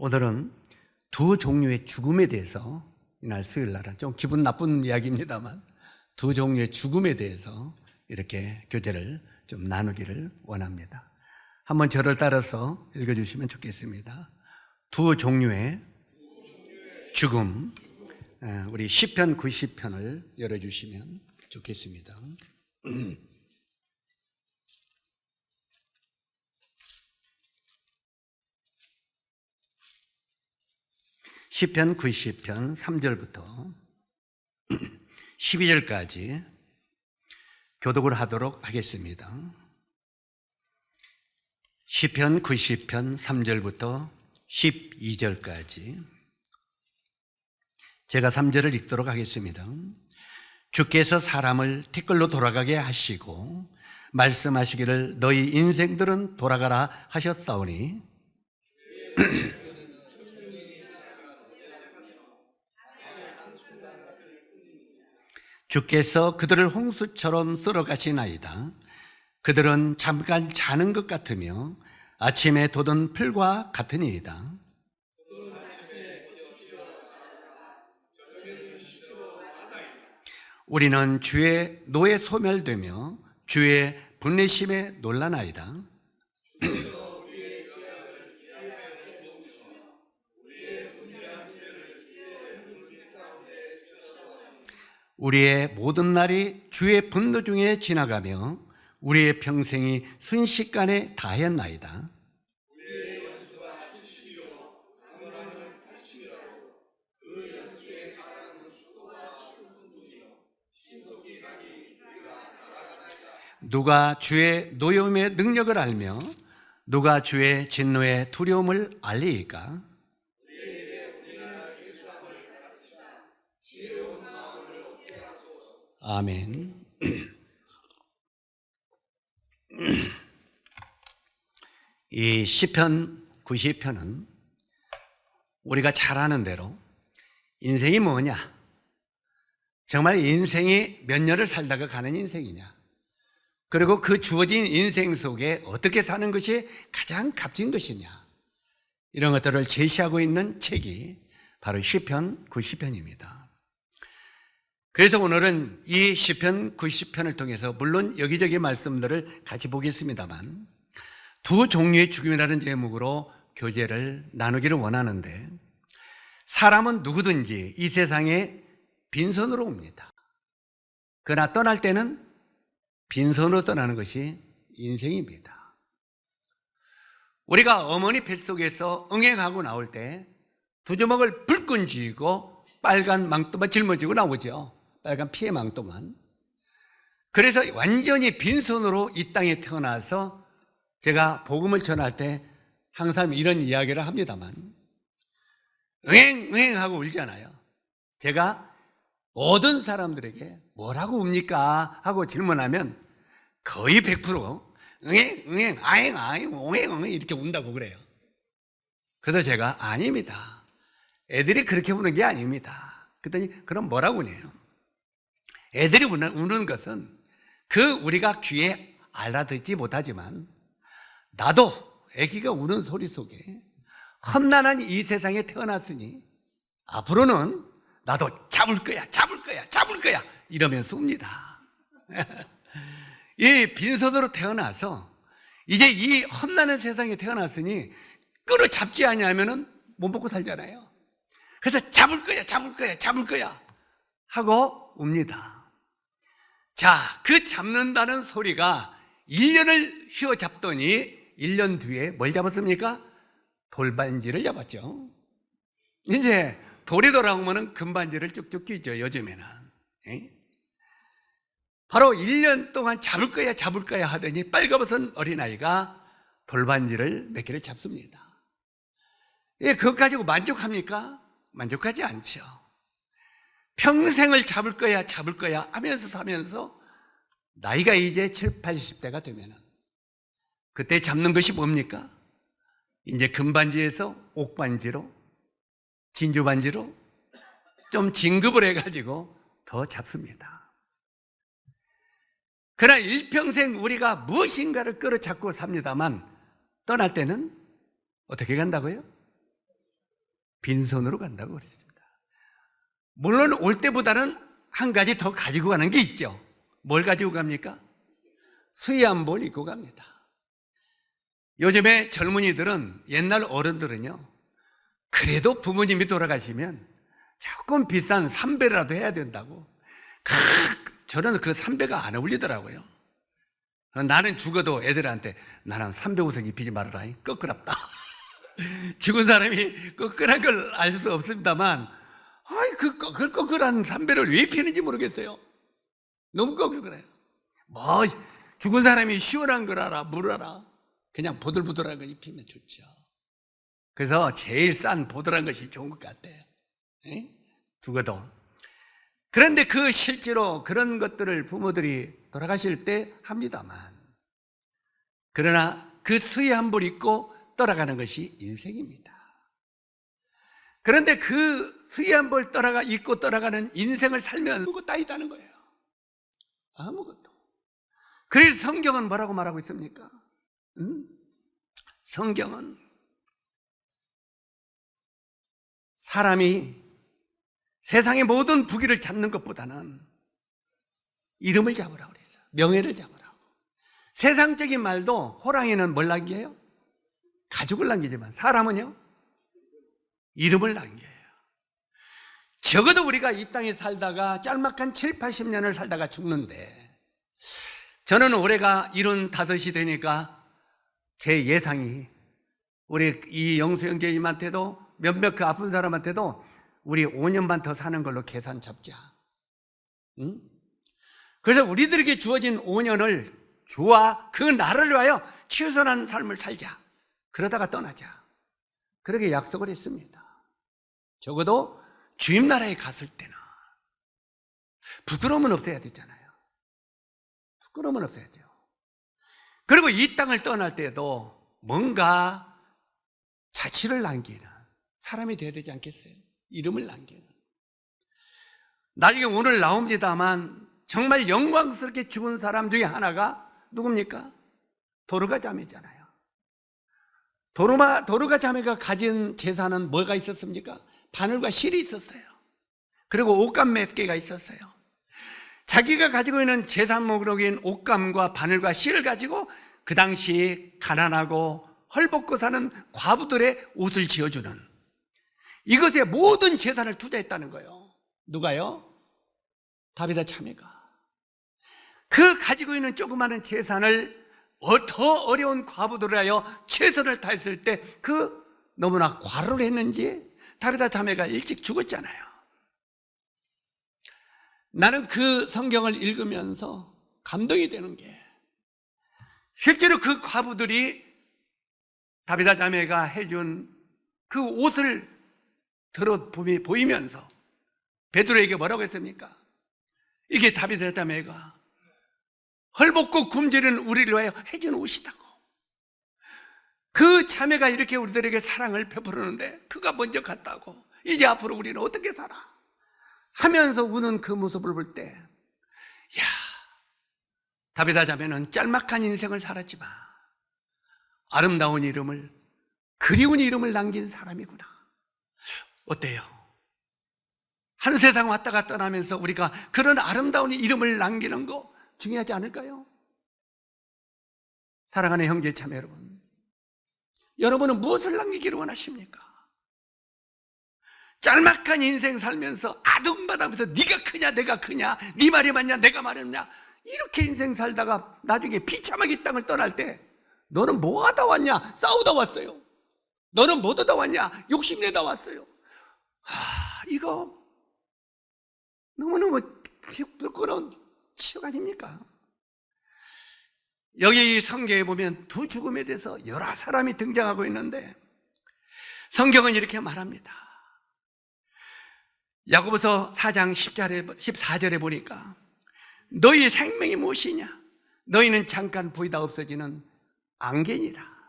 오늘은 두 종류의 죽음에 대해서, 이날 수요일 날은 좀 기분 나쁜 이야기입니다만 두 종류의 죽음에 대해서 이렇게 교제를 좀 나누기를 원합니다. 한번 저를 따라서 읽어주시면 좋겠습니다. 두 종류의 죽음. 우리 시편 90편을 열어주시면 좋겠습니다. 시편 90편 3절부터 12절까지 교독을 하도록 하겠습니다. 시편 90편 3절부터 12절까지 제가 3절을 읽도록 하겠습니다. 주께서 사람을 티끌로 돌아가게 하시고 말씀하시기를 너희 인생들은 돌아가라 하셨사오니 주께서 그들을 홍수처럼 쓸어가시나이다. 그들은 잠깐 자는 것 같으며 아침에 돋은 풀과 같으니이다. 우리는 주의 노에 소멸되며 주의 분내심에 놀라나이다. 우리의 모든 날이 주의 분노 중에 지나가며 우리의 평생이 순식간에 다했나이다. 누가 주의 노여움의 능력을 알며 누가 주의 진노의 두려움을 알리이까? 아멘. 이 시편 90편은 우리가 잘 아는 대로 인생이 뭐냐, 정말 인생이 몇 년을 살다가 가는 인생이냐, 그리고 그 주어진 인생 속에 어떻게 사는 것이 가장 값진 것이냐, 이런 것들을 제시하고 있는 책이 바로 시편 90편입니다. 그래서 오늘은 이 시편 90편을 통해서 물론 여기저기 말씀들을 같이 보겠습니다만 두 종류의 죽음이라는 제목으로 교제를 나누기를 원하는데, 사람은 누구든지 이 세상에 빈손으로 옵니다. 그러나 떠날 때는 빈손으로 떠나는 것이 인생입니다. 우리가 어머니 뱃속에서 응행하고 나올 때 두 주먹을 불끈 쥐고 빨간 망토만 짊어지고 나오죠. 빨간 피의 망토만. 그래서 완전히 빈손으로 이 땅에 태어나서 제가 복음을 전할 때 항상 이런 이야기를 합니다만 응행하고 울잖아요. 제가 모든 사람들에게 뭐라고 웁니까? 하고 질문하면 거의 100% 응행, 아잉, 옹행 이렇게 운다고 그래요. 그래서 제가 아닙니다. 애들이 그렇게 우는 게 아닙니다. 그랬더니 그럼 뭐라고 우네요? 애들이 우는 것은 우리가 귀에 알아듣지 못하지만 나도 애기가 우는 소리 속에 험난한 이 세상에 태어났으니 앞으로는 나도 잡을 거야 이러면서 웁니다. 이 빈손으로 태어나서 이제 이 험난한 세상에 태어났으니 끌어잡지 않으면은 못 먹고 살잖아요. 그래서 잡을 거야 하고 웁니다. 자, 그 잡는다는 소리가 1년을 휘어잡더니 1년 뒤에 뭘 잡았습니까? 돌반지를 잡았죠. 이제 돌이 돌아오면 금반지를 쭉쭉 끼죠, 요즘에는. 바로 1년 동안 잡을 거야 하더니 빨가벗은 어린아이가 돌반지를 몇 개를 잡습니다. 그것 가지고 만족합니까? 만족하지 않죠. 평생을 잡을 거야 하면서 사면서 나이가 이제 70, 80대가 되면은 그때 잡는 것이 뭡니까? 이제 금반지에서 옥반지로, 진주반지로 좀 진급을 해가지고 더 잡습니다. 그러나 일평생 우리가 무엇인가를 끌어잡고 삽니다만 떠날 때는 어떻게 간다고요? 빈손으로 간다고 그랬습니다. 물론 올 때보다는 한 가지 더 가지고 가는 게 있죠. 뭘 가지고 갑니까? 수의한복을 입고 갑니다. 요즘에 젊은이들은, 옛날 어른들은요, 그래도 부모님이 돌아가시면 조금 비싼 삼배라도 해야 된다고. 저는 그 삼배가 안 어울리더라고요. 나는 죽어도 애들한테 나는 삼배 옷을 입히지 말아라. 끄끄럽다. 죽은 사람이 끄끄란 걸 알 수 없습니다만, 그 끄끄란 삼배를 왜 입히는지 모르겠어요. 너무 끄끄래요. 뭐 죽은 사람이 시원한 걸 알아, 물 알아. 그냥 보들보들한 거 입히면 좋죠. 그래서 제일 싼 보들한 것이 좋은 것 같아요. 죽어도. 그런데 그 실제로 그런 것들을 부모들이 돌아가실 때 합니다만, 그러나 그 수의한복을 입고 떠나가는 것이 인생입니다. 그런데 그 수의한복을 입고 떠나가는 인생을 살면 아무것도 따이다는 거예요. 아무것도. 그래서 성경은 뭐라고 말하고 있습니까? 성경은 사람이 세상의 모든 부귀를 잡는 것보다는 이름을 잡으라고 그랬어요. 명예를 잡으라고. 세상적인 말도 호랑이는 뭘 남겨요? 가죽을 남기지만 사람은요? 이름을 남겨요. 적어도 우리가 이 땅에 살다가 짤막한 7, 80년을 살다가 죽는데, 저는 올해가 75이 되니까 제 예상이 우리 이 영수 형제님한테도 몇몇 그 아픈 사람한테도 우리 5년만 더 사는 걸로 계산 잡자. 응? 그래서 우리들에게 주어진 5년을 주와 그 나라를 위하여 최선한 삶을 살자. 그러다가 떠나자. 그렇게 약속을 했습니다. 적어도 주님 나라에 갔을 때나 부끄러움은 없어야 되잖아요. 부끄러움은 없어야죠. 그리고 이 땅을 떠날 때도 뭔가 자취를 남기는 사람이 되어야 되지 않겠어요? 이름을 남기는. 나중에 오늘 나옵니다만 정말 영광스럽게 죽은 사람 중에 하나가 누굽니까? 도르가 자매잖아요. 도르가 자매가 가진 재산은 뭐가 있었습니까? 바늘과 실이 있었어요. 그리고 옷감 몇 개가 있었어요. 자기가 가지고 있는 재산 목록인 옷감과 바늘과 실을 가지고 그 당시 가난하고 헐벗고 사는 과부들의 옷을 지어주는, 이것에 모든 재산을 투자했다는 거예요. 누가요? 다비다 자매가. 그 가지고 있는 조그마한 재산을 더 어려운 과부들을 하여 최선을 다했을 때 그 너무나 과로를 했는지 다비다 자매가 일찍 죽었잖아요. 나는 그 성경을 읽으면서 감동이 되는 게, 실제로 그 과부들이 다비다 자매가 해준 그 옷을 보이면서 베드로에게 뭐라고 했습니까? 이게 다비다 자매가 헐벗고 굶주리는 우리를 위하여 해준 옷이다고. 그 자매가 이렇게 우리들에게 사랑을 베푸는데 그가 먼저 갔다고. 이제 앞으로 우리는 어떻게 살아? 하면서 우는 그 모습을 볼 때, 야, 다비다 자매는 짤막한 인생을 살았지만 아름다운 이름을, 그리운 이름을 남긴 사람이구나. 어때요? 한 세상 왔다 갔다 하면서 우리가 그런 아름다운 이름을 남기는 거 중요하지 않을까요? 사랑하는 형제 자매 여러분, 여러분은 무엇을 남기기를 원하십니까? 짤막한 인생 살면서 아둥바둥하면서 네가 크냐 내가 크냐, 네 말이 맞냐 내가 말이 맞냐, 이렇게 인생 살다가 나중에 비참하게 이 땅을 떠날 때 너는 뭐 하다 왔냐? 싸우다 왔어요. 너는 뭐 하다 왔냐? 욕심내다 왔어요. 이거 너무너무 부끄러운 치욕 아닙니까? 여기 이 성경에 보면 두 죽음에 대해서 여러 사람이 등장하고 있는데 성경은 이렇게 말합니다. 야고보서 4장 14절에 보니까 너희 생명이 무엇이냐? 너희는 잠깐 보이다 없어지는 안개니라.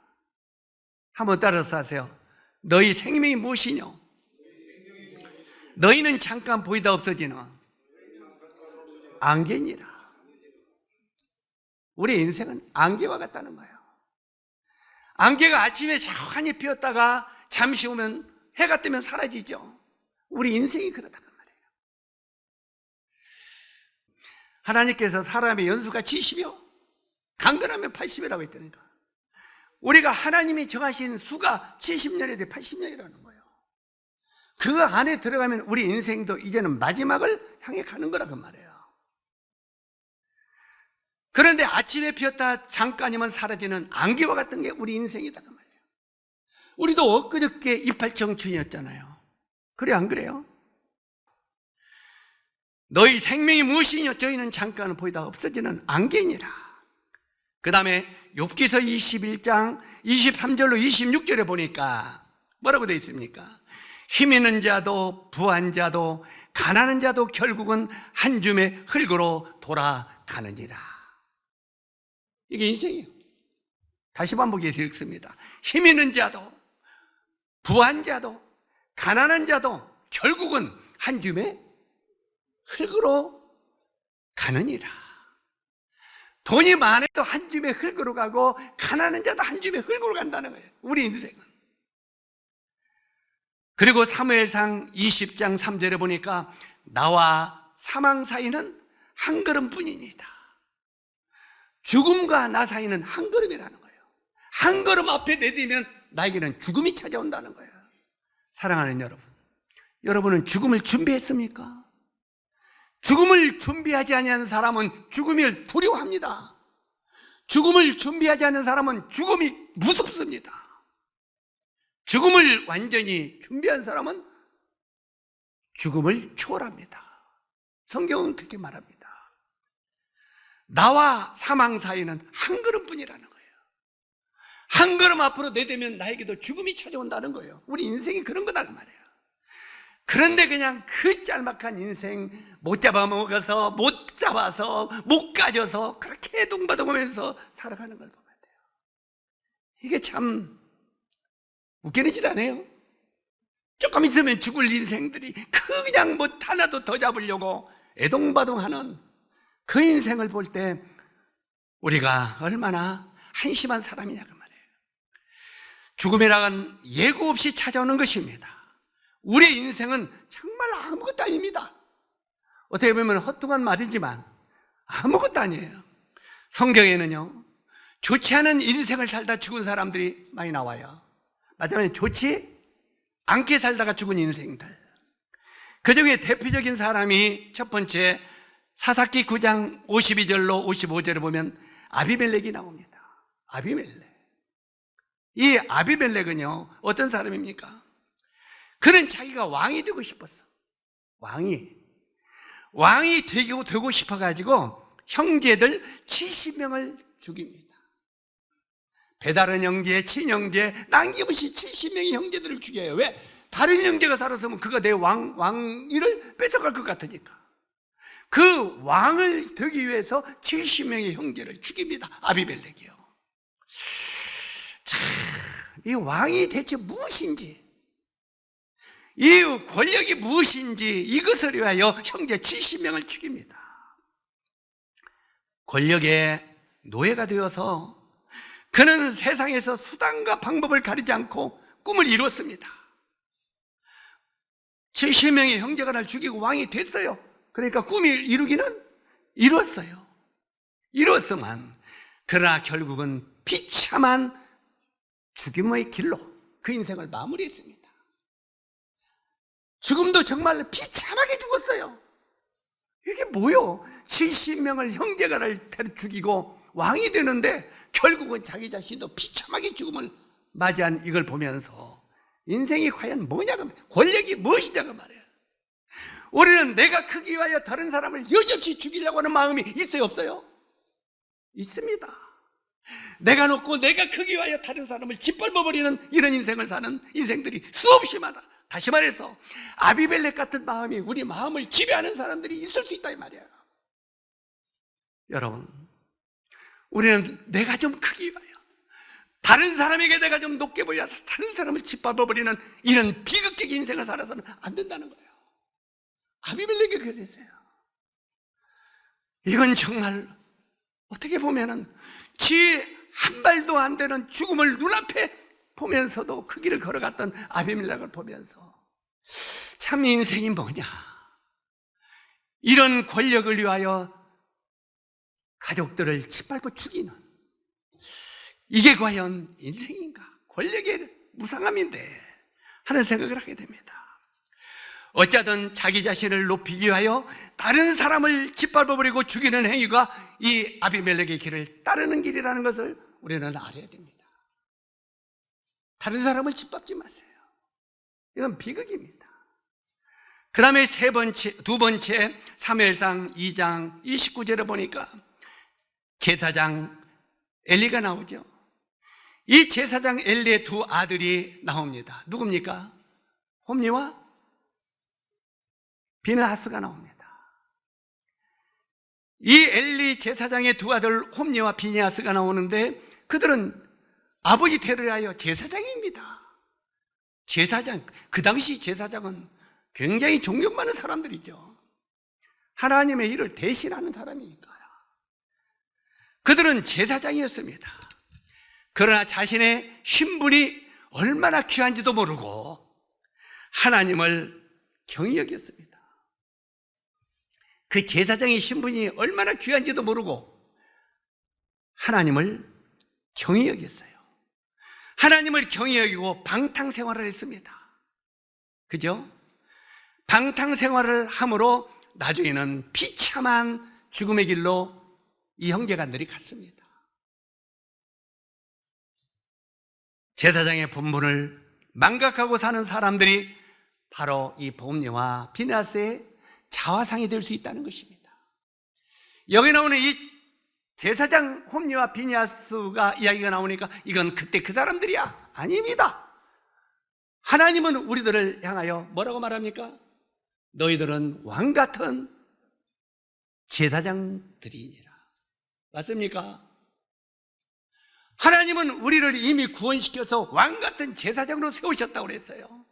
한번 따라서 하세요. 너희 생명이 무엇이냐? 너희는 잠깐 보이다 없어지는 안개니라. 우리 인생은 안개와 같다는 거예요. 안개가 아침에 찬히 피었다가 잠시 후면 해가 뜨면 사라지죠. 우리 인생이 그러다가 말이에요. 하나님께서 사람의 연수가 70이요 강건하면 80이라고 했다니까. 우리가 하나님이 정하신 수가 70년에 80년이라는 거예요. 그 안에 들어가면 우리 인생도 이제는 마지막을 향해 가는 거라고 말이에요. 그런데 아침에 피었다 잠깐이면 사라지는 안개와 같은 게 우리 인생이다 그 말이에요. 우리도 엊그저께 이팔청춘이었잖아요. 그래 안 그래요? 너희 생명이 무엇이냐? 저희는 잠깐 보이다 없어지는 안개니라. 그 다음에 욥기서 21장 23절로 26절에 보니까 뭐라고 되어 있습니까? 힘 있는 자도 부한 자도 가난한 자도 결국은 한 줌의 흙으로 돌아가느니라. 이게 인생이에요. 다시 반복해서 읽습니다. 힘 있는 자도 부한 자도 가난한 자도 결국은 한 줌의 흙으로 가느니라. 돈이 많아도 한 줌의 흙으로 가고 가난한 자도 한 줌의 흙으로 간다는 거예요. 우리 인생은. 그리고 사무엘상 20장 3절에 보니까 나와 사망 사이는 한 걸음뿐이니이다. 죽음과 나 사이는 한 걸음이라는 거예요. 한 걸음 앞에 내디면 나에게는 죽음이 찾아온다는 거예요. 사랑하는 여러분, 여러분은 죽음을 준비했습니까? 죽음을 준비하지 않은 사람은 죽음을 두려워합니다. 죽음을 준비하지 않은 사람은 죽음이 무섭습니다. 죽음을 완전히 준비한 사람은 죽음을 초월합니다. 성경은 그렇게 말합니다. 나와 사망 사이는 한 걸음뿐이라는 거예요. 한 걸음 앞으로 내대면 나에게도 죽음이 찾아온다는 거예요. 우리 인생이 그런 거다 그 말이에요. 그런데 그냥 그 짤막한 인생 못 잡아먹어서 못 잡아서 못 가져서 그렇게 동바동하면서 살아가는 걸 보면 돼요. 이게 참 웃기는 짓 아니에요? 조금 있으면 죽을 인생들이 그냥 뭐 하나도 더 잡으려고 애동바동하는 그 인생을 볼 때 우리가 얼마나 한심한 사람이냐 그 말이에요. 죽음이라는 예고 없이 찾아오는 것입니다. 우리 인생은 정말 아무것도 아닙니다. 어떻게 보면 헛뚱한 말이지만 아무것도 아니에요. 성경에는요, 좋지 않은 인생을 살다 죽은 사람들이 많이 나와요. 맞아요. 좋지 않게 살다가 죽은 인생들. 그 중에 대표적인 사람이 첫 번째 사사기 9장 52절로 55절에 보면 아비멜렉이 나옵니다. 아비멜렉. 이 아비멜렉은요 어떤 사람입니까? 그는 자기가 왕이 되고 싶었어. 왕이 되고 싶어가지고 형제들 70명을 죽입니다. 배다른 형제, 친형제, 남김없이 70명의 형제들을 죽여요. 왜? 다른 형제가 살았으면 그가 내 왕위를 뺏어갈 것 같으니까. 그 왕을 되기 위해서 70명의 형제를 죽입니다. 아비멜렉이요. 자, 이 왕이 대체 무엇인지, 이 권력이 무엇인지 이것을 위하여 형제 70명을 죽입니다. 권력의 노예가 되어서 그는 세상에서 수단과 방법을 가리지 않고 꿈을 이뤘습니다. 70명의 형제가 날 죽이고 왕이 됐어요. 그러니까 꿈을 이루기는 이뤘어요. 이뤘으만 그러나 결국은 비참한 죽임의 길로 그 인생을 마무리했습니다. 죽음도 정말 비참하게 죽었어요. 이게 뭐요? 70명을 형제가 날 죽이고 왕이 되는데 결국은 자기 자신도 비참하게 죽음을 맞이한 이걸 보면서 인생이 과연 뭐냐고, 권력이 무엇이냐고 말이에요. 우리는 내가 크기 위하여 다른 사람을 여지없이 죽이려고 하는 마음이 있어요, 없어요? 있습니다. 내가 높고 내가 크기 위하여 다른 사람을 짓밟아버리는 이런 인생을 사는 인생들이 수없이 많아. 다시 말해서 아비멜렉 같은 마음이 우리 마음을 지배하는 사람들이 있을 수 있다 이 말이야. 여러분, 우리는 내가 좀 크기 위하여 다른 사람에게 내가 좀 높게 보여서 다른 사람을 짓밟아버리는 이런 비극적인 인생을 살아서는 안 된다는 거예요. 아비멜렉이 그랬어요. 이건 정말 어떻게 보면은 지 한 발도 안 되는 죽음을 눈앞에 보면서도 그 길을 걸어갔던 아비멜렉을 보면서 참 인생이 뭐냐, 이런 권력을 위하여 가족들을 짓밟고 죽이는, 이게 과연 인생인가, 권력의 무상함인데 하는 생각을 하게 됩니다. 어쩌든 자기 자신을 높이기 위하여 다른 사람을 짓밟아버리고 죽이는 행위가 이 아비멜렉의 길을 따르는 길이라는 것을 우리는 알아야 됩니다. 다른 사람을 짓밟지 마세요. 이건 비극입니다. 그 다음에 두 번째 사무엘상 2장 29절에 보니까 제사장 엘리가 나오죠. 이 제사장 엘리의 두 아들이 나옵니다. 누굽니까? 홈리와 비느하스가 나옵니다. 이 엘리 제사장의 두 아들 홈리와 비느하스가 나오는데 그들은 아버지 대를 하여 제사장입니다. 제사장, 그 당시 제사장은 굉장히 존경 많은 사람들이죠. 하나님의 일을 대신하는 사람이니까요. 그들은 제사장이었습니다. 그러나 자신의 신분이 얼마나 귀한지도 모르고 하나님을 경히 여겼습니다. 그 제사장의 신분이 얼마나 귀한지도 모르고 하나님을 경히 여겼어요. 하나님을 경히 여기고 방탕생활을 했습니다. 그죠? 방탕생활을 함으로 나중에는 비참한 죽음의 길로 이 형제가 내려갔습니다. 제사장의 본분을 망각하고 사는 사람들이 바로 이 홈리와 비느하스의 자화상이 될 수 있다는 것입니다. 여기 나오는 이 제사장 홈리와 비느하스가 이야기가 나오니까 이건 그때 그 사람들이야? 아닙니다. 하나님은 우리들을 향하여 뭐라고 말합니까? 너희들은 왕같은 제사장들이니라. 맞습니까? 하나님은 우리를 이미 구원시켜서 왕같은 제사장으로 세우셨다고 그랬어요.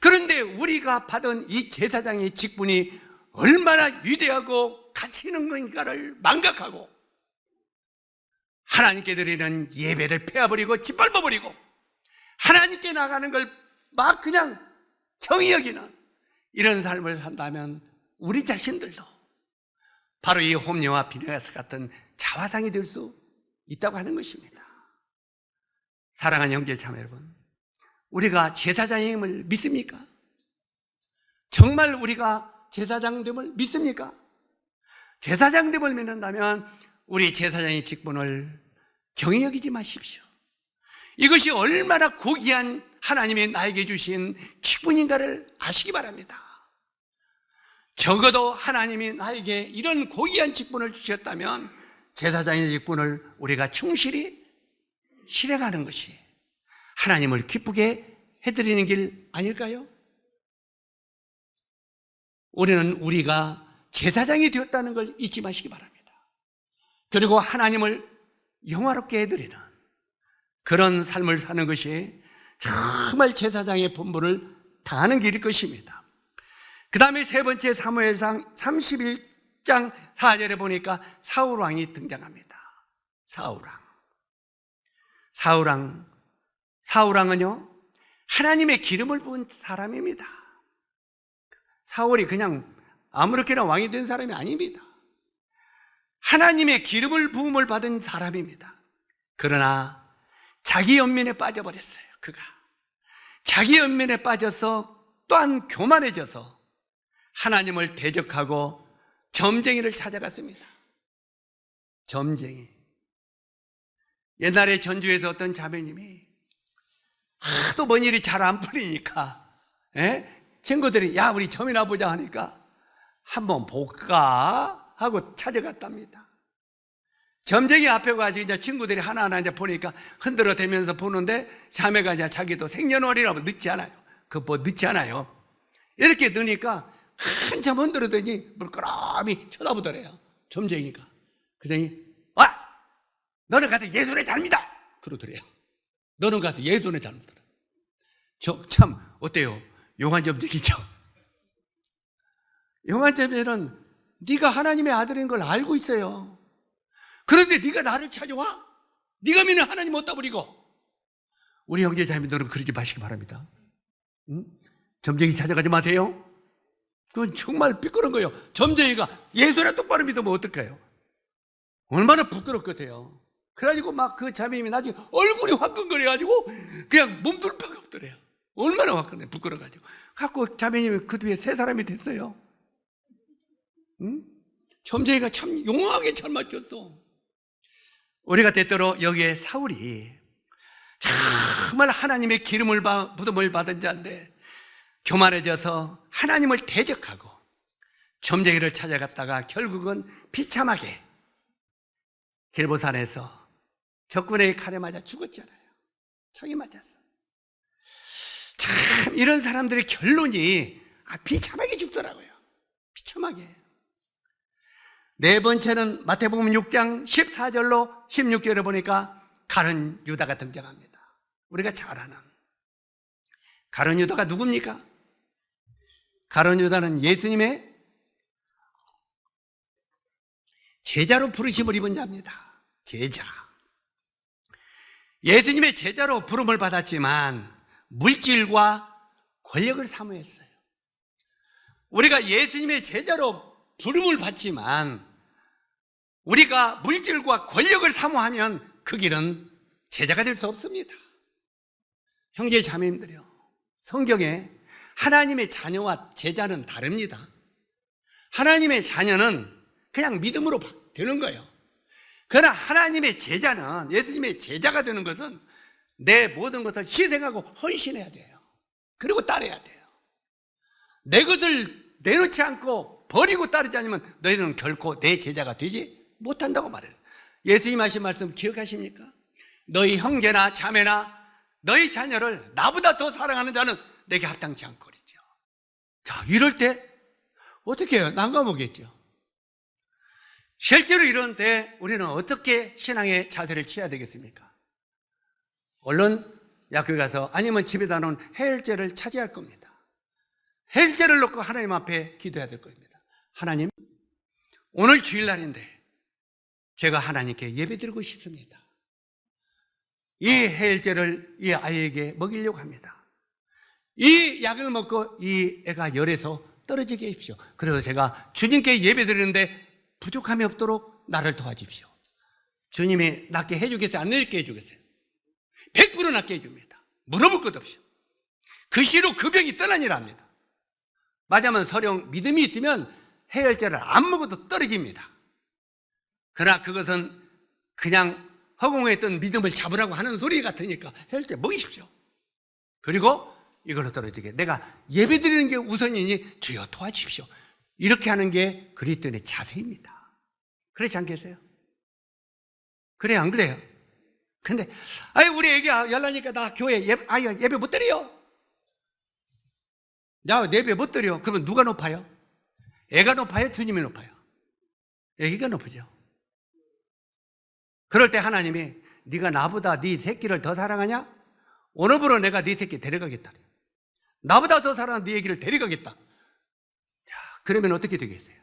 그런데 우리가 받은 이 제사장의 직분이 얼마나 위대하고 가치 있는 건가를 망각하고 하나님께 드리는 예배를 패해버리고 짓밟아버리고 하나님께 나가는 걸 막 그냥 경히 여기는 이런 삶을 산다면 우리 자신들도 바로 이 홈리와 비느하스 같은 자화상이 될 수 있다고 하는 것입니다. 사랑하는 형제 자매 여러분, 우리가 제사장임을 믿습니까? 정말 우리가 제사장됨을 믿습니까? 제사장됨을 믿는다면 우리 제사장의 직분을 경히 여기지 마십시오. 이것이 얼마나 고귀한 하나님이 나에게 주신 직분인가를 아시기 바랍니다. 적어도 하나님이 나에게 이런 고귀한 직분을 주셨다면 제사장의 직분을 우리가 충실히 실행하는 것이 하나님을 기쁘게 해드리는 길 아닐까요? 우리는 우리가 제사장이 되었다는 걸 잊지 마시기 바랍니다. 그리고 하나님을 영화롭게 해드리는 그런 삶을 사는 것이 정말 제사장의 본분을 다하는 길일 것입니다. 그 다음에 세 번째 사무엘상 31장 4절에 보니까 사울왕이 등장합니다. 사울왕은요 하나님의 기름을 부은 사람입니다. 사울이 그냥 아무렇게나 왕이 된 사람이 아닙니다. 하나님의 기름을 부음을 받은 사람입니다. 그러나 자기 연민에 빠져버렸어요. 그가 자기 연민에 빠져서 또한 교만해져서 하나님을 대적하고 점쟁이를 찾아갔습니다. 점쟁이. 옛날에 전주에서 어떤 자매님이 하도 뭔 일이 잘 안 풀리니까 친구들이 야 우리 점이나 보자 하니까 한번 볼까 하고 찾아갔답니다. 점쟁이 앞에 가지고 이제 친구들이 하나하나 이제 보니까 흔들어 대면서 보는데 자매가 이제 자기도 생년월일이라고 늦지 않아요. 그 뭐 늦지 않아요. 이렇게 넣으니까 한참 흔들어더니 물끄러미 쳐다보더래요. 점쟁이가. 그러더니 와! 너는 가서 예수의 잘입니다! 그러더래요. 너는 가서 예수의 잘입니다. 저 참 어때요? 용환점쟁이죠? 용환점쟁이는 네가 하나님의 아들인 걸 알고 있어요. 그런데 네가 나를 찾아와? 네가 믿는 하나님 어디다 버리고? 우리 형제자매들은 그러지 마시기 바랍니다. 응? 점쟁이 찾아가지 마세요. 그건 정말 삐끄러운 거예요. 점쟁이가 예수나 똑바로 믿으면 어떡해요? 얼마나 부끄럽겠어요. 그래가지고 막 그 자매님이 나중에 얼굴이 화끈거려가지고 그냥 몸둘 바가 없더래요. 얼마나 화끈해, 부끄러워가지고. 갖고 자매님이 그 뒤에 세 사람이 됐어요. 응? 점쟁이가 참 용하게 잘 맞췄어. 우리가 때때로 여기에 사울이 정말 하나님의 부름을 받은 자인데 교만해져서 하나님을 대적하고 점쟁이를 찾아갔다가 결국은 비참하게 길보산에서 적군의 칼에 맞아 죽었잖아요. 총이 맞았어. 참 이런 사람들의 결론이 비참하게 죽더라고요. 비참하게. 네 번째는 마태복음 6장 14절로 16절에 보니까 가룟 유다가 등장합니다. 우리가 잘 아는 가룟 유다가 누굽니까? 가룟 유다는 예수님의 제자로 부르심을 입은 자입니다. 제자. 예수님의 제자로 부름을 받았지만 물질과 권력을 사모했어요. 우리가 예수님의 제자로 부름을 받지만 우리가 물질과 권력을 사모하면 그 길은 제자가 될 수 없습니다. 형제 자매님들이요, 성경에 하나님의 자녀와 제자는 다릅니다. 하나님의 자녀는 그냥 믿음으로 되는 거예요. 그러나 하나님의 제자는, 예수님의 제자가 되는 것은 내 모든 것을 희생하고 헌신해야 돼요. 그리고 따라야 돼요. 내 것을 내놓지 않고 버리고 따르지 않으면 너희들은 결코 내 제자가 되지 못한다고 말해요. 예수님 하신 말씀 기억하십니까? 너희 형제나 자매나 너희 자녀를 나보다 더 사랑하는 자는 내게 합당치 않거리죠. 자, 이럴 때 어떻게 해요? 난감하겠죠. 실제로 이런 때 우리는 어떻게 신앙의 자세를 취해야 되겠습니까? 얼른 약국에 가서 아니면 집에다 놓은 해열제를 차지할 겁니다. 해열제를 놓고 하나님 앞에 기도해야 될 겁니다. 하나님, 오늘 주일날인데 제가 하나님께 예배드리고 싶습니다. 이 해열제를 이 아이에게 먹이려고 합니다. 이 약을 먹고 이 애가 열에서 떨어지게 해주십시오. 그래서 제가 주님께 예배드리는데 부족함이 없도록 나를 도와주십시오. 주님이 낫게 해주겠어요? 안 낫게 해주겠어요? 100% 낫게 해줍니다. 물어볼 것 없이. 그 시로 그 병이 떠나니라 합니다. 맞으면 서령 믿음이 있으면 해열제를 안 먹어도 떨어집니다. 그러나 그것은 그냥 허공에 있던 믿음을 잡으라고 하는 소리 같으니까 해열제 먹이십시오. 그리고 이걸로 떨어지게 내가 예배드리는 게 우선이니 주여 도와주십시오. 이렇게 하는 게 그리스도인의 자세입니다. 그렇지 않겠어요? 그래요, 안 그래요? 근데 우리 애기 열나니까 나 교회 예배 못 드려요. 나 예배 못 드려. 그러면 누가 높아요? 애가 높아요? 주님이 높아요? 애기가 높으죠. 그럴 때 하나님이 네가 나보다 네 새끼를 더 사랑하냐? 오늘부로 내가 네 새끼 데려가겠다. 나보다 더 사랑하는 네 애기를 데려가겠다. 자, 그러면 어떻게 되겠어요?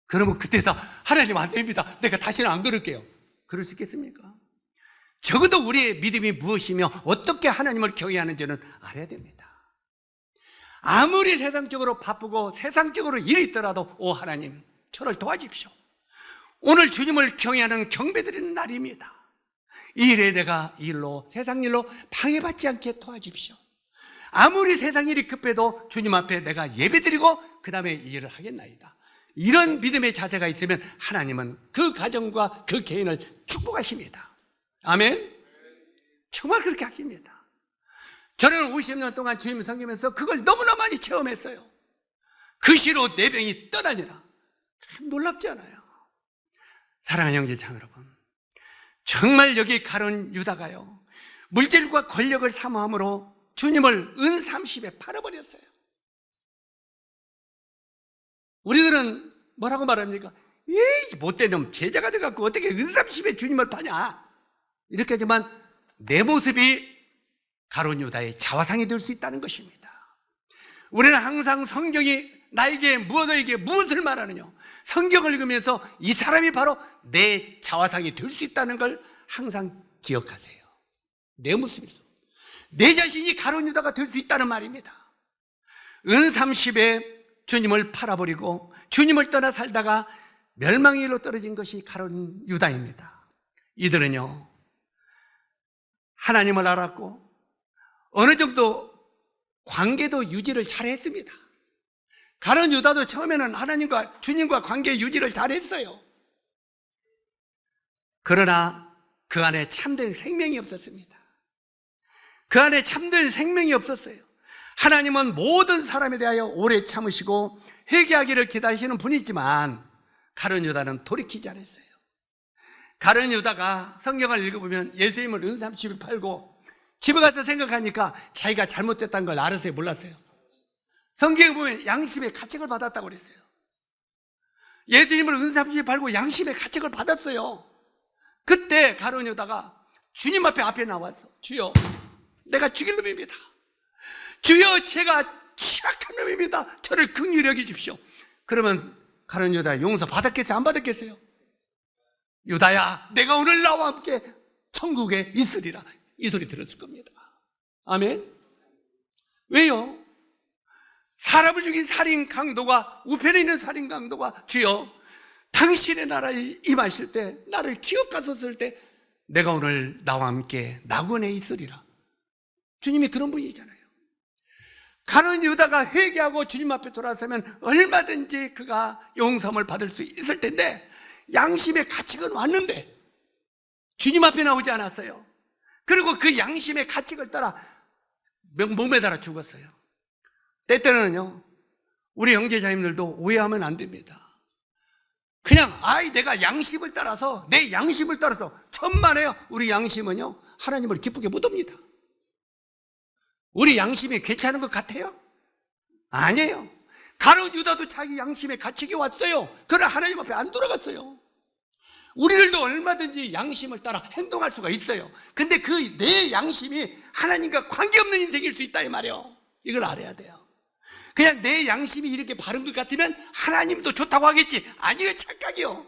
그러면 그때다 하나님 안 됩니다. 내가 다시는 안 그럴게요. 그럴 수 있겠습니까? 적어도 우리의 믿음이 무엇이며 어떻게 하나님을 경외하는지는 알아야 됩니다. 아무리 세상적으로 바쁘고 세상적으로 일이 있더라도 오 하나님 저를 도와주십시오. 오늘 주님을 경외하는 경배드리는 날입니다. 이 일에 내가 일로 세상 일로 방해받지 않게 도와주십시오. 아무리 세상 일이 급해도 주님 앞에 내가 예배드리고 그 다음에 이 일을 하겠나이다. 이런 믿음의 자세가 있으면 하나님은 그 가정과 그 개인을 축복하십니다. 아멘. 정말 그렇게 하십니다. 저는 50년 동안 주님 섬기면서 그걸 너무나 많이 체험했어요. 그 시로 내 병이 떠나니라. 참 놀랍지 않아요? 사랑하는 형제 참 여러분, 정말 여기 가룟 유다가요 물질과 권력을 사모함으로 주님을 은 30에 팔아버렸어요. 우리들은 뭐라고 말합니까? 에이 못된 놈 제자가 돼갖고 어떻게 은 30에 주님을 파냐 이렇게 하지만 내 모습이 가룟 유다의 자화상이 될 수 있다는 것입니다. 우리는 항상 성경이 나에게 너에게 무엇을 말하느냐, 성경을 읽으면서 이 사람이 바로 내 자화상이 될 수 있다는 걸 항상 기억하세요. 내 모습에서 내 자신이 가룟 유다가 될 수 있다는 말입니다. 은 30에 주님을 팔아버리고 주님을 떠나 살다가 멸망의 길로 떨어진 것이 가룟 유다입니다. 이들은요, 하나님을 알았고 어느 정도 관계도 유지를 잘했습니다. 가룟 유다도 처음에는 하나님과 주님과 관계 유지를 잘했어요. 그러나 그 안에 참된 생명이 없었습니다. 그 안에 참된 생명이 없었어요. 하나님은 모든 사람에 대하여 오래 참으시고 회개하기를 기다리시는 분이지만 가룟 유다는 돌이키지 않았어요. 가룟 유다가 성경을 읽어보면 예수님을 은삼십에 팔고 집에 가서 생각하니까 자기가 잘못됐다는 걸 알았어요? 몰랐어요? 성경에 보면 양심의 가책을 받았다고 그랬어요. 예수님을 은삼십에 팔고 양심의 가책을 받았어요. 그때 가룟 유다가 주님 앞에 나와서 주여, 내가 죽일 놈입니다. 주여, 제가 취약한 놈입니다. 저를 긍휼히 여기십시오. 그러면 가룟 유다 용서 받았겠어요? 안 받았겠어요? 유다야, 내가 오늘 나와 함께 천국에 있으리라, 이 소리 들었을 겁니다. 아멘. 왜요? 사람을 죽인 살인 강도가, 우편에 있는 살인 강도가 주여, 당신의 나라에 임하실 때, 나를 기업가셨을 때 내가 오늘 나와 함께 낙원에 있으리라. 주님이 그런 분이잖아요. 가룟 유다가 회개하고 주님 앞에 돌아서면 얼마든지 그가 용서함을 받을 수 있을 텐데, 양심의 가책은 왔는데 주님 앞에 나오지 않았어요. 그리고 그 양심의 가책을 따라 몸에 달아 죽었어요. 때때는요, 우리 형제자님들도 오해하면 안 됩니다. 그냥 내가 양심을 따라서, 내 양심을 따라서 천만에요. 우리 양심은요, 하나님을 기쁘게 못 합니다. 우리 양심이 괜찮은 것 같아요? 아니에요. 가룟 유다도 자기 양심에 가책이 왔어요. 그러나 하나님 앞에 안 돌아갔어요. 우리들도 얼마든지 양심을 따라 행동할 수가 있어요. 근데 그 내 양심이 하나님과 관계없는 인생일 수 있다 이 말이에요. 이걸 알아야 돼요. 그냥 내 양심이 이렇게 바른 것 같으면 하나님도 좋다고 하겠지. 아니에요, 착각이요.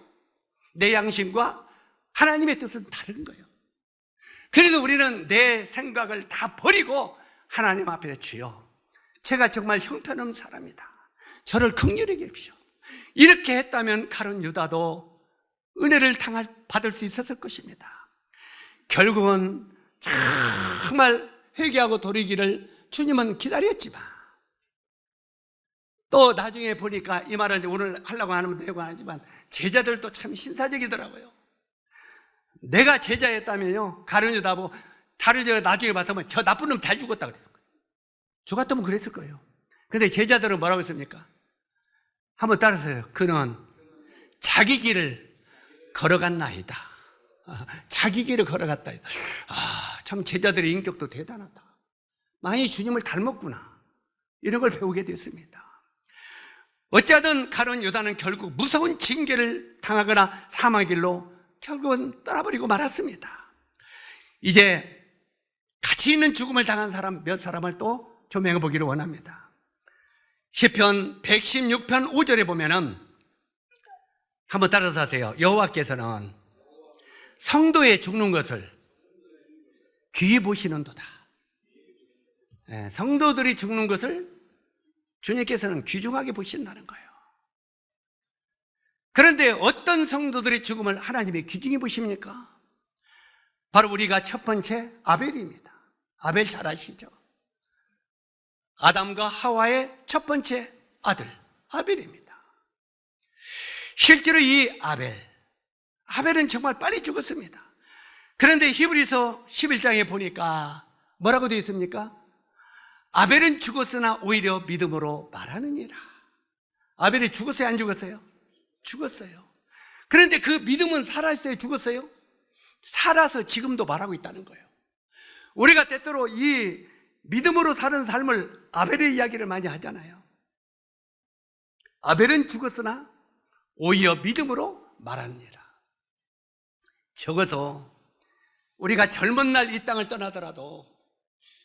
내 양심과 하나님의 뜻은 다른 거예요. 그래서 우리는 내 생각을 다 버리고 하나님 앞에 주여, 제가 정말 형편없는 사람이다. 저를 긍휼히 여기십시오. 이렇게 했다면 가룟 유다도 은혜를 받을 수 있었을 것입니다. 결국은 정말 회개하고 돌이기를 주님은 기다렸지만, 또 나중에 보니까, 이 말은 오늘 하려고 하는 내용 하지만 제자들도 참 신사적이더라고요. 내가 제자였다면요, 가룟 유다고 다른 여자 나중에 봤으면 저 나쁜 놈 잘 죽었다 그랬을 거예요. 저 같으면 그랬을 거예요. 근데 제자들은 뭐라고 했습니까? 한번 따라서요. 그는 자기 길을 걸어갔나이다. 자기 길을 걸어갔다. 참 제자들의 인격도 대단하다. 많이 주님을 닮았구나. 이런 걸 배우게 됐습니다. 어찌하든 가룟 유다는 결국 무서운 징계를 당하거나 사망의 길로 결국은 떠나버리고 말았습니다. 이제 가치 있는 죽음을 당한 사람 몇 사람을 또 조명해 보기를 원합니다. 시편 116편 5절에 보면은, 한번 따라서 하세요. 여호와께서는 성도의 죽는 것을 귀히 보시는도다. 성도들이 죽는 것을 주님께서는 귀중하게 보신다는 거예요. 그런데 어떤 성도들의 죽음을 하나님이 귀중히 보십니까? 바로 우리가 첫 번째 아벨입니다. 아벨 잘 아시죠? 아담과 하와의 첫 번째 아들 아벨입니다. 실제로 이 아벨은 정말 빨리 죽었습니다. 그런데 히브리서 11장에 보니까 뭐라고 되어 있습니까? 아벨은 죽었으나 오히려 믿음으로 말하느니라. 아벨이 죽었어요, 안 죽었어요? 죽었어요. 그런데 그 믿음은 살아있어요, 죽었어요? 살아서 지금도 말하고 있다는 거예요. 우리가 때때로 이 믿음으로 사는 삶을, 아벨의 이야기를 많이 하잖아요. 아벨은 죽었으나 오히려 믿음으로 말하느니라. 적어도 우리가 젊은 날 이 땅을 떠나더라도